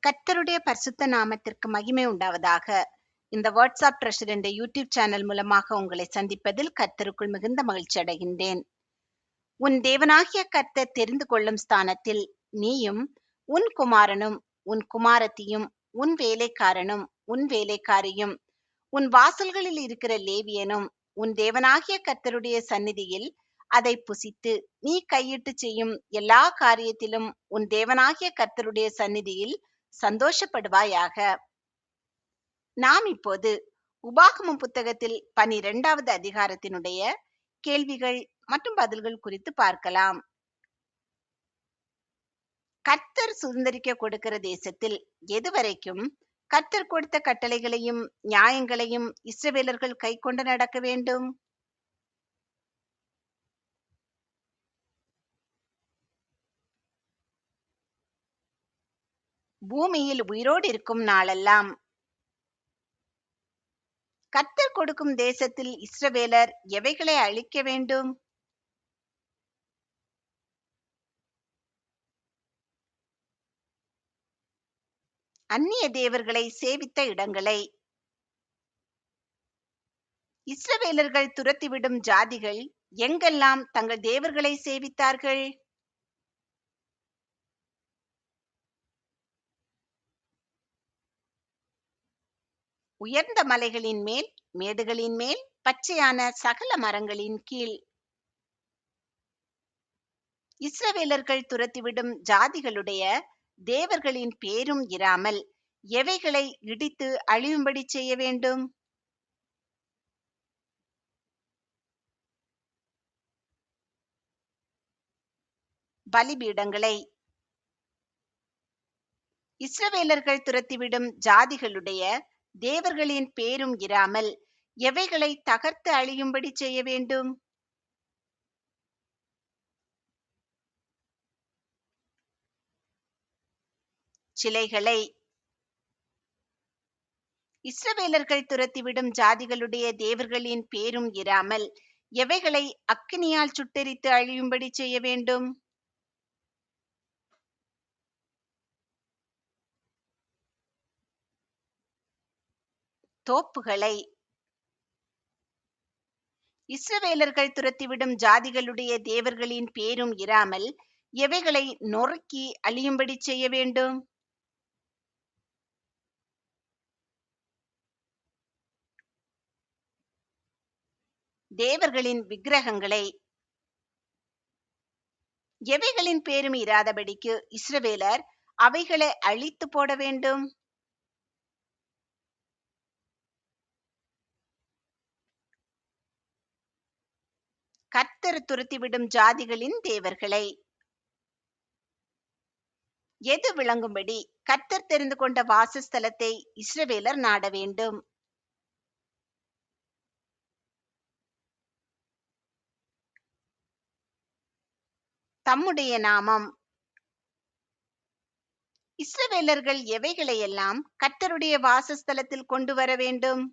கர்த்தருடைய பரிசுத்த நாமத்திற்கு மகிமை உண்டாவதாக. இந்த வாட்ஸ்அப் ட்ரெஷர் என்ற யூடியூப் சேனல் மூலமாக உங்களை சந்திப்பதில் கர்த்தருக்குள் மிகுந்த மகிழ்ச்சி அடைகின்றேன். உன் தேவனாகிய கர்த்தர் தெரிந்து கொள்ளும் ஸ்தானத்தில் நீயும் உன் குமாரனும் உன் குமாரத்தியும் உன் வேலைக்காரனும் உன் வேலைக்காரியும் உன் வாசல்களில் இருக்கிற லேவியனும் உன் தேவனாகிய கர்த்தருடைய சந்நிதியில் அதை புசித்து நீ கையிட்டு செய்யும் எல்லா காரியத்திலும் உன் தேவனாகிய கர்த்தருடைய சந்நிதியில் சந்தோஷப்படுவாயாக. நாம் இப்போது உபாகமம் புத்தகத்தில் 12வது அதிகாரத்தினுடைய கேள்விகள் மற்றும் பதில்கள் குறித்து பார்க்கலாம். கர்த்தர் சுதந்தரிக்க கொடுக்கிற தேசத்தில் எதுவரைக்கும் கர்த்தர் கொடுத்த கட்டளைகளையும் நியாயங்களையும் இஸ்ரவேலர்கள் கைக்கொண்டு நடக்க வேண்டும்? பூமியில் உயிரோடு இருக்கும் நாளெல்லாம். கர்த்தர் கொடுக்கும் தேசத்தில் இஸ்ரவேலர் எவைகளை அழிக்க வேண்டும்? அந்நிய தேவர்களை சேவித்த இடங்களை. இஸ்ரவேலர்கள் துரத்திவிடும் ஜாதிகள் எங்கெல்லாம் தங்கள் தேவர்களை சேவித்தார்கள்? உயர்ந்த மலைகளின் மேல், மேடுகளின் மேல், பச்சையான சகல மரங்களின் கீழ். இஸ்ரவேலர்கள் துரத்திவிடும் ஜாதிகளுடைய தேவர்களின் பேரும் இராமல் எவைகளை இடித்து அழியும்படி செய்ய வேண்டும்? பலிபீடங்களை. இஸ்ரவேலர்கள் துரத்திவிடும் ஜாதிகளுடைய தேவர்களின் பேரும் இராமல் எவைகளை தகர்த்து அழியும்படி செய்ய வேண்டும்? சிலைகளை. இஸ்ரவேலர்கள் துரத்திவிடும் ஜாதிகளுடைய தேவர்களின் பேரும் இராமல் எவைகளை அக்கினியால் சுட்டெரித்து அழியும்படி செய்ய வேண்டும்? தோப்புகளை. இஸ்ரவேலர்கள் துரத்திவிடும் ஜாதிகளுடைய தேவர்களின் பேரும் இராமல் எவைகளை நொறுக்கி அழியும்படி செய்ய வேண்டும்? தேவர்களின் விக்கிரகங்களை. எவைகளின் பேரும் இராதபடிக்கு இஸ்ரவேலர் அவைகளை அழித்து போட வேண்டும்? கர்த்தர் துரத்திவிடும் ஜாதிகளின் தேவர்களை. எது விளங்கும்படி கர்த்தர் தெரிந்து கொண்ட வாசஸ்தலத்தை இஸ்ரவேலர் நாட வேண்டும்? தம்முடைய நாமம். இஸ்ரவேலர்கள் எவைகளையெல்லாம் கர்த்தருடைய வாசஸ்தலத்தில் கொண்டு வர வேண்டும்?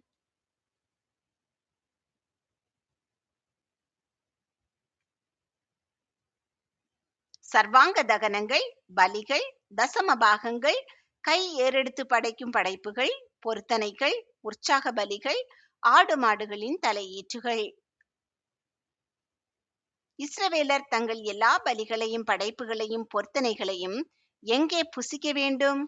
சர்வாங்க தகனங்கள், பலிகள், தசம பாகங்கள், கை ஏறெடுத்து படைக்கும் படைப்புகள், பொருத்தனைகள், உற்சாக பலிகள், ஆடு மாடுகளின் தலையீற்றுகள். இஸ்ரவேலர் தங்கள் எல்லா பலிகளையும் படைப்புகளையும் பொருத்தனைகளையும் எங்கே புசிக்க வேண்டும்?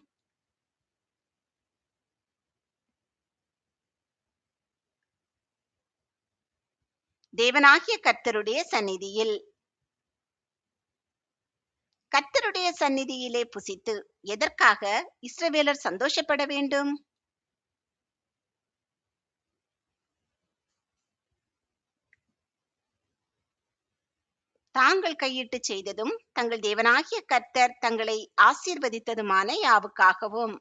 தேவனாகிய கர்த்தருடைய சந்நிதியில். கர்த்தருடைய சந்நிதியிலே புசித்து எதற்காக இஸ்ரவேலர் சந்தோஷப்பட வேண்டும்? தாங்கள் கையிட்டு செய்ததும் தங்கள் தேவனாகிய கர்த்தர் தங்களை ஆசீர்வதித்ததுமான யாவுக்காகவும்.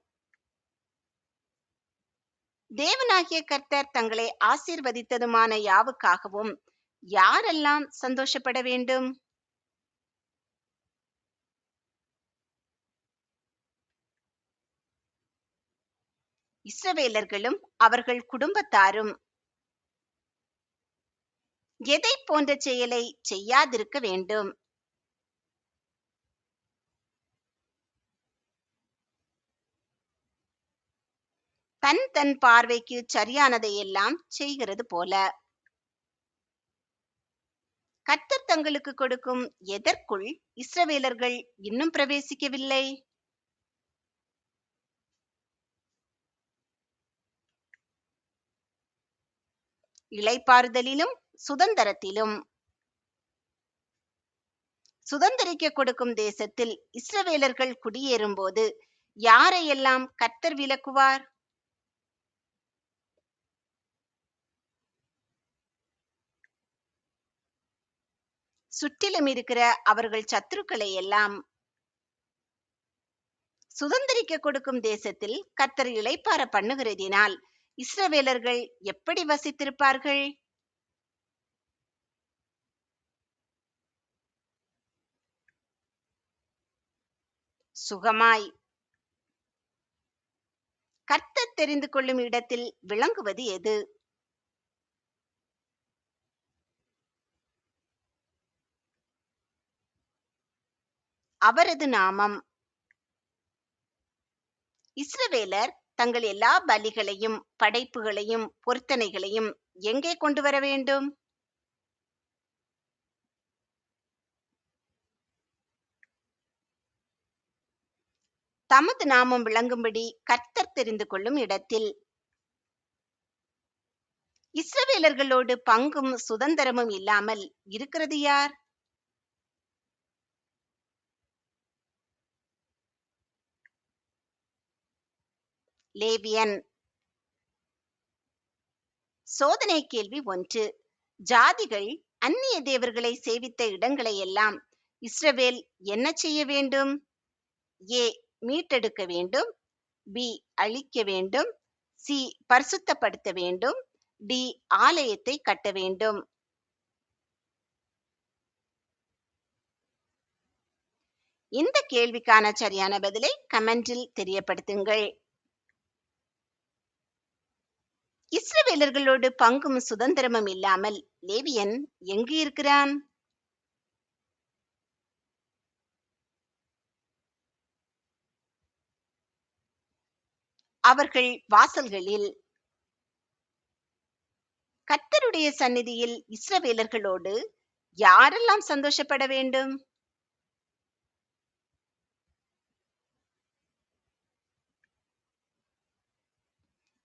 தேவனாகிய கர்த்தர் தங்களை ஆசீர்வதித்ததுமான யாவுக்காகவும் யாரெல்லாம் சந்தோஷப்பட வேண்டும்? இஸ்ரவேலர்களும் அவர்கள் குடும்பத்தாரும். எதை போன்ற செயலை செய்யாதிருக்க வேண்டும்? தன் தன் பார்வைக்கு சரியானதையெல்லாம் செய்கிறது போல. கர்த்தர் தங்களுக்கு கொடுக்கும் எதற்குள் இஸ்ரவேலர்கள் இன்னும் பிரவேசிக்கவில்லை? இளைப்பாறுதலிலும் சுதந்தரத்திலும். சுதந்தரிக்க கொடுக்கும் தேசத்தில் இஸ்ரவேலர்கள் குடியேறும்போது யாரையெல்லாம் கர்த்தர் விலக்குவார்? சுற்றிலும் இருக்கிற அவர்கள் சத்துருக்களை எல்லாம். சுதந்தரிக்க கொடுக்கும் தேசத்தில் கர்த்தர் இளைப்பாற பண்ணுகிறதினால் இஸ்ரவேலர்கள் எப்படி வசித்திருப்பார்கள்? சுகமாய். கர்த்தர் தெரிந்து கொள்ளும் இடத்தில் விளங்குவது எது? அவரது நாமம். இஸ்ரவேலர் தங்கள் எல்லா பலிகளையும் படைப்புகளையும் பொருத்தனைகளையும் எங்கே கொண்டு வர வேண்டும்? தமது நாமம் விளங்கும்படி கர்த்தர் தெரிந்து கொள்ளும் இடத்தில். இஸ்ரவேலர்களோடு பங்கும் சுதந்திரமும் இல்லாமல் இருக்கிறது யார்? லேவியன். சோதனை கேள்வி 1. ஜாதிகள் அந்நிய தேவர்களை சேவித்த இடங்களை எல்லாம் இஸ்ரவேல் என்ன செய்ய வேண்டும்? ஏ மீட்டெடுக்க வேண்டும், பி அழிக்க வேண்டும், சி பரிசுத்தப்படுத்த வேண்டும், டி ஆலயத்தை கட்ட வேண்டும். இந்த கேள்விக்கான சரியான பதிலை கமெண்டில் தெரியப்படுத்துங்கள். இஸ்ரவேலர்களோடு பங்கும் சுதந்திரமும் இல்லாமல் லேவியன் எங்கு இருக்கிறான்? அவர்கள் வாசல்களில். கர்த்தருடைய சந்நிதியில் இஸ்ரவேலர்களோடு யாரெல்லாம் சந்தோஷப்பட வேண்டும்?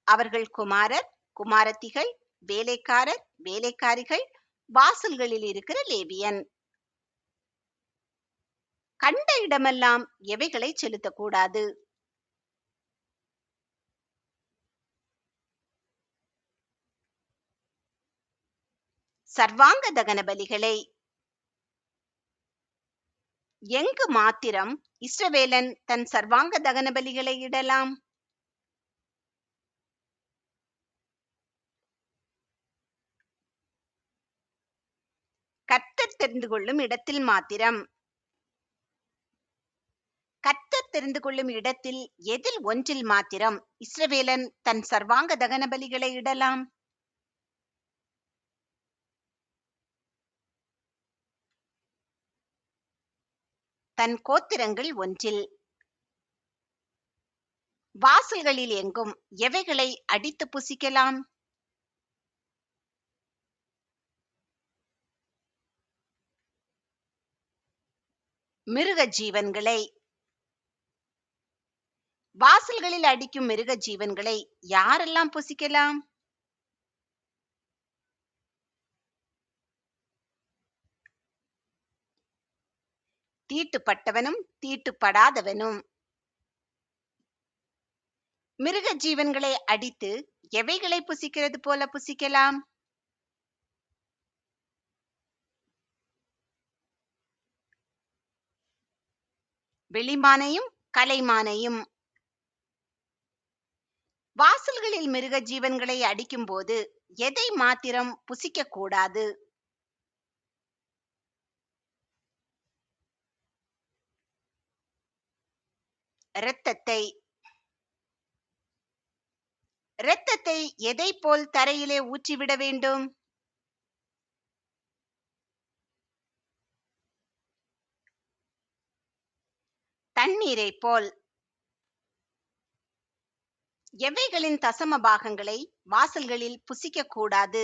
அவர்கள் குமாரர், குமாரத்திகள், வேலைக்காரர், வேலைக்காரிகள், வாசல்களில் இருக்கிற லேவியன். கண்ட இடமெல்லாம் எவைகளை செலுத்தக்கூடாது? சர்வாங்க தகன பலிகளை. எங்கு மாத்திரம் இஸ்ரவேலன் தன் சர்வாங்க தகன பலிகளை இடலாம்? கர்த்தர் தெரிந்து கொள்ளும் இடத்தில் மாத்திரம். கர்த்தர் தெரிந்து கொள்ளும் இடத்தில் எதில் ஒன்றில் மாத்திரம் இஸ்ரவேலன் தன் சர்வாங்க தகன பலிகளை இடலாம்? தன் கோத்திரங்கள் ஒன்றில். வாசல்களில் எங்கும் எவைகளை அடித்து புசிக்கலாம்? மிருக ஜீவன்களை. வாசல்களில் அடிக்கும் மிருக ஜீவன்களை யாரெல்லாம் புசிக்கலாம்? தீட்டுப்பட்டவனும் தீட்டுப்படாதவனும். மிருக ஜீவன்களை அடித்து எவைகளை புசிக்கிறது போல புசிக்கலாம்? வெளிமானையும் கலைமானையும். வாசல்களில் மிருக ஜீவன்களை அடிக்கும் போது எதை மாத்திரம் புசிக்க கூடாது? இரத்தத்தை. இரத்தத்தை எதை போல் தரையிலே ஊற்றிவிட வேண்டும்? தண்ணீரை போல். எவைகளின் தசம பாகங்களை வாசல்களில் புசிக்க கூடாது?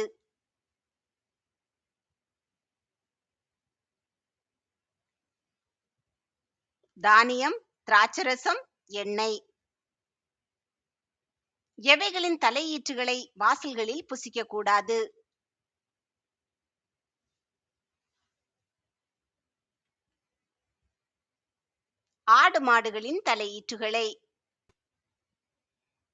தானியம், திராட்சரசம், எண்ணெய். எவைகளின் தலையீற்றுகளை வாசல்களில் புசிக்க கூடாது? ஆடு மாடுகளின் தலையீற்றுகளை.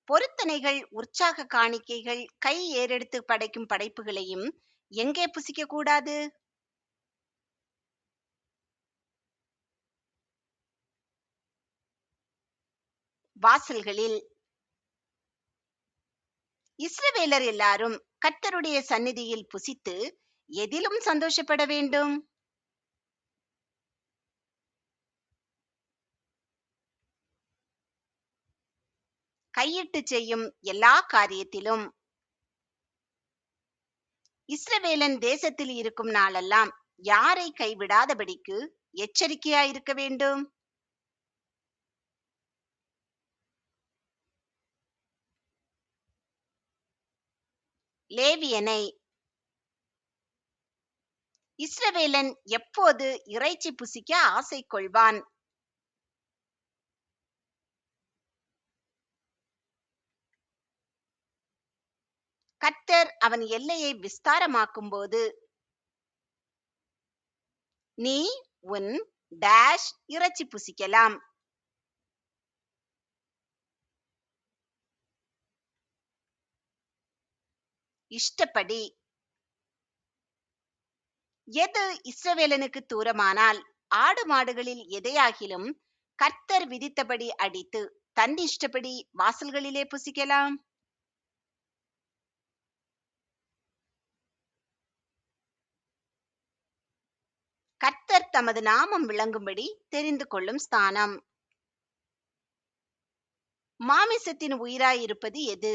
பொருத்தனைகள், உற்சாக காணிக்கைகள், கை ஏறெடுத்து படைக்கும் படைப்புகளையும் எங்கே புசிக்க கூடாது? வாசல்களில். இஸ்ரவேலர் எல்லாரும் கர்த்தருடைய சந்நிதியில் புசித்து எதிலும் சந்தோஷப்பட வேண்டும்? கையிட்டு செய்யும் எல்லா காரியத்திலும். இஸ்ரவேலன் தேசத்தில் இருக்கும் நாளெல்லாம் யாரை கைவிடாதபடிக்கு எச்சரிக்கையாயிருக்க வேண்டும்? லேவியனை. இஸ்ரவேலன் எப்போது இறைச்சி புசிக்க ஆசை கொள்வான்? கர்த்தர் அவன் எல்லையை விஸ்தாரமாக்கும் போது. நீ உன் டேஷ் இறைச்சி புசிக்கலாம். இஷ்டப்படி. எது இஸ்ரவேலனுக்கு தூரமானால் ஆடு மாடுகளில் எதையாகிலும் கர்த்தர் விதித்தபடி அடித்து தன் இஷ்டப்படி வாசல்களிலே புசிக்கலாம். கர்த்தர் தமது நாமம் விளங்கும்படி தெரிந்து கொள்ளும் ஸ்தானம். மாமிசத்தின் உயிராயிருப்பது எது?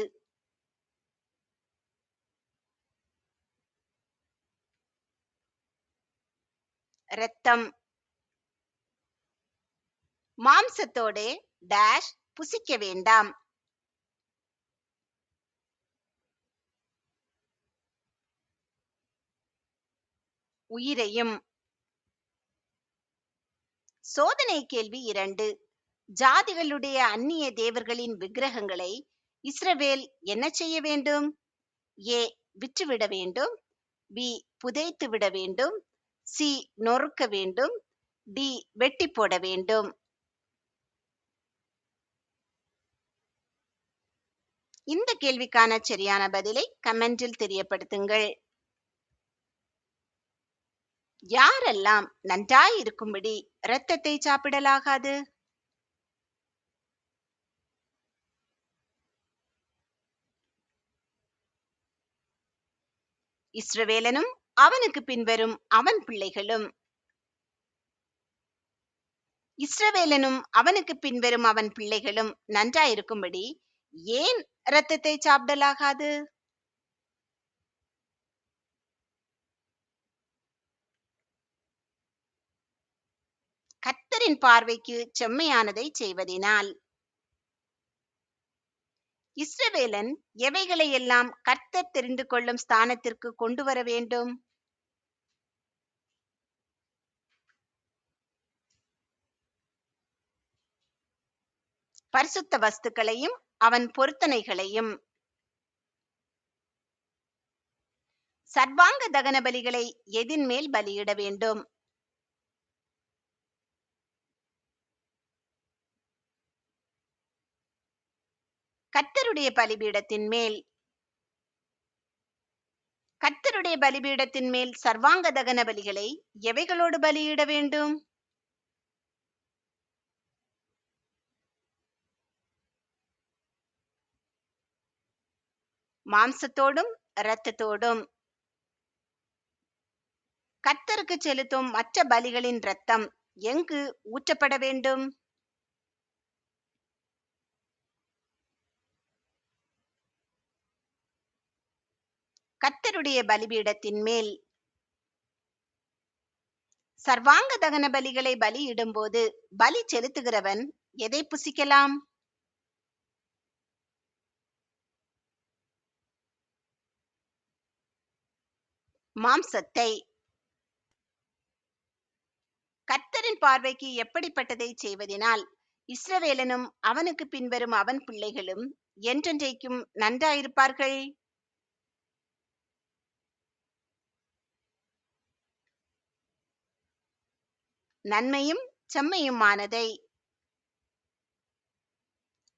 இரத்தம். மாம்சத்தோடே டேஷ் புசிக்க வேண்டாம். உயிரையும். சோதனை கேள்வி 2. ஜாதிகளுடைய அந்நிய தேவர்களின் விக்கிரகங்களை இஸ்ரவேல் என்ன செய்ய வேண்டும்? ஏ, விற்றுவிட வேண்டும். பி, புதைத்து விட வேண்டும். சி, நொறுக்க வேண்டும். டி, வெட்டி போட வேண்டும். இந்த கேள்விக்கான சரியான பதிலை கமெண்டில் தெரியப்படுத்துங்கள். யாரெல்லாம் நன்றாயிருக்கும்படி இரத்தத்தை சாப்பிடலாகாது? இஸ்ரவேலனும் அவனுக்கு பின்வரும் அவன் பிள்ளைகளும். இஸ்ரவேலனும் அவனுக்கு பின்வரும் அவன் பிள்ளைகளும் நன்றாயிருக்கும்படி ஏன் இரத்தத்தை சாப்பிடலாகாது? கர்த்தரின் பார்வைக்கு செம்மையானதை செய்வதினால். இஸ்ரவேலன் எவைகளை எல்லாம் கர்த்தர் தெரிந்து கொள்ளும் ஸ்தானத்திற்கு கொண்டு வர வேண்டும்? பரிசுத்த வஸ்துக்களையும் அவன் பொருத்தனைகளையும். சர்வாங்க தகன பலிகளை எதின் மேல் பலியிட வேண்டும்? கர்த்தருடைய பலிபீடத்தின் மேல். கர்த்தருடைய பலிபீடத்தின் மேல் சர்வாங்க தகன பலிகளை எவைகளோடு பலியிட வேண்டும்? மாம்சத்தோடும் இரத்தத்தோடும். கர்த்தருக்கு செலுத்தும் மற்ற பலிகளின் இரத்தம் எங்கு ஊற்றப்பட வேண்டும்? கர்த்தருடைய பலிபீடத்தின் மேல். சர்வாங்க தகன பலிகளை பலியிடும்போது பலி செலுத்துகிறவன் எதை புசிக்கலாம்? மாம்சத்தை. கர்த்தரின் பார்வைக்கு எப்படிப்பட்டதைச் செய்வதினால் இஸ்ரவேலனும் அவனுக்கு பின்வரும் அவன் பிள்ளைகளும் என்றென்றைக்கும் நன்றாயிருப்பார்கள்? நன்மையும் செம்மையுமானதை.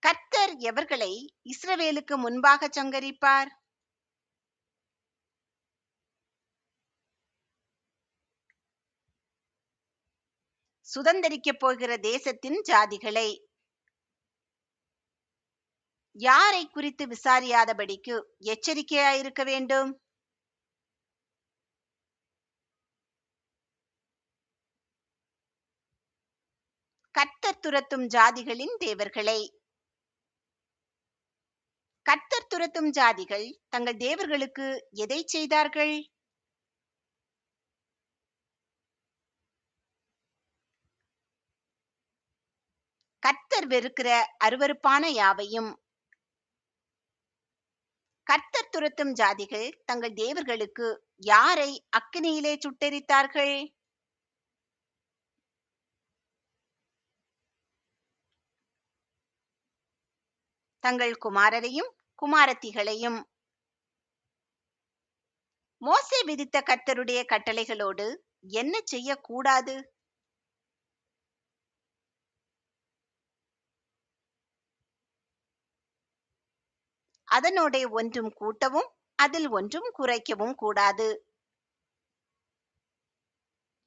கர்த்தர் எவர்களை இஸ்ரவேலுக்கு முன்பாக சங்கரிப்பார்? சுதந்தரிக்கப் போகிற தேசத்தின் ஜாதிகளை. யாரை குறித்து விசாரியாதபடிக்கு எச்சரிக்கையாயிருக்க வேண்டும்? கர்த்தர் துரத்தும் ஜாதிகளின் தேவர்களை. கர்த்தர் துரத்தும் ஜாதிகள் தங்கள் தேவர்களுக்கு எதைச் செய்தார்கள்? கர்த்தர் வெறுக்கிற அருவருப்பான யாவையும். கர்த்தர் துரத்தும் ஜாதிகள் தங்கள் தேவர்களுக்கு யாரை அக்கினியிலே சுட்டெரித்தார்கள்? தங்கள் குமாரரையும் குமாரத்திகளையும். மோசே விதித்த கர்த்தருடைய கட்டளைகளோடு என்ன செய்யக்கூடாது? அதனோட ஒன்றும் கூட்டவும் அதில் ஒன்றும் குறைக்கவும் கூடாது.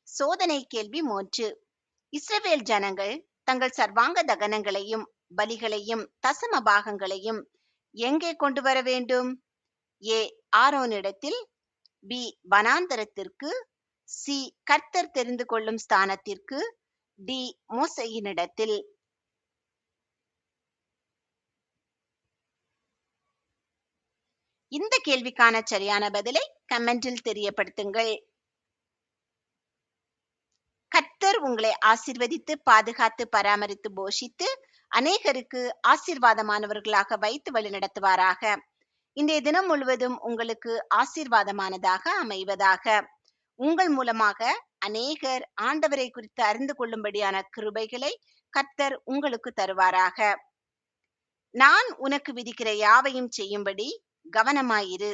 சோதனை கேள்வி 3. இஸ்ரவேல் ஜனங்கள் தங்கள் சர்வாங்க தகனங்களையும் பலிகளையும் தசம பாகங்களையும் எங்கே கொண்டு வர வேண்டும்? ஏ ஆரோனிடத்தில், பி வனாந்தரத்திற்கு, சி கர்த்தர் தெரிந்து கொள்ளும் ஸ்தானத்திற்கு, டி மோசேயினிடத்தில். இந்த கேள்விக்கான சரியான பதிலை கமெண்டில் தெரியப்படுத்துங்கள். கர்த்தர் உங்களை ஆசீர்வதித்து பாதுகாத்து பராமரித்து போஷித்து அநேகருக்கு ஆசீர்வாதமானவர்களாக வைத்து வழி நடத்துவாராக. இன்றைய தினம் முழுவதும் உங்களுக்கு ஆசீர்வாதமானதாக அமைவதாக. உங்கள் மூலமாக அநேகர் ஆண்டவரை குறித்து அறிந்து கொள்ளும்படியான கிருபைகளை கர்த்தர் உங்களுக்கு தருவாராக. நான் உனக்கு விதிக்கிற யாவையும் செய்யும்படி கவனமாயிரு.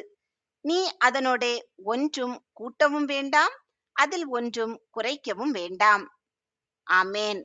நீ அதனோட ஒன்றும் கூட்டவும் வேண்டாம், அதில் ஒன்றும் குறைக்கவும் வேண்டாம். ஆமேன்.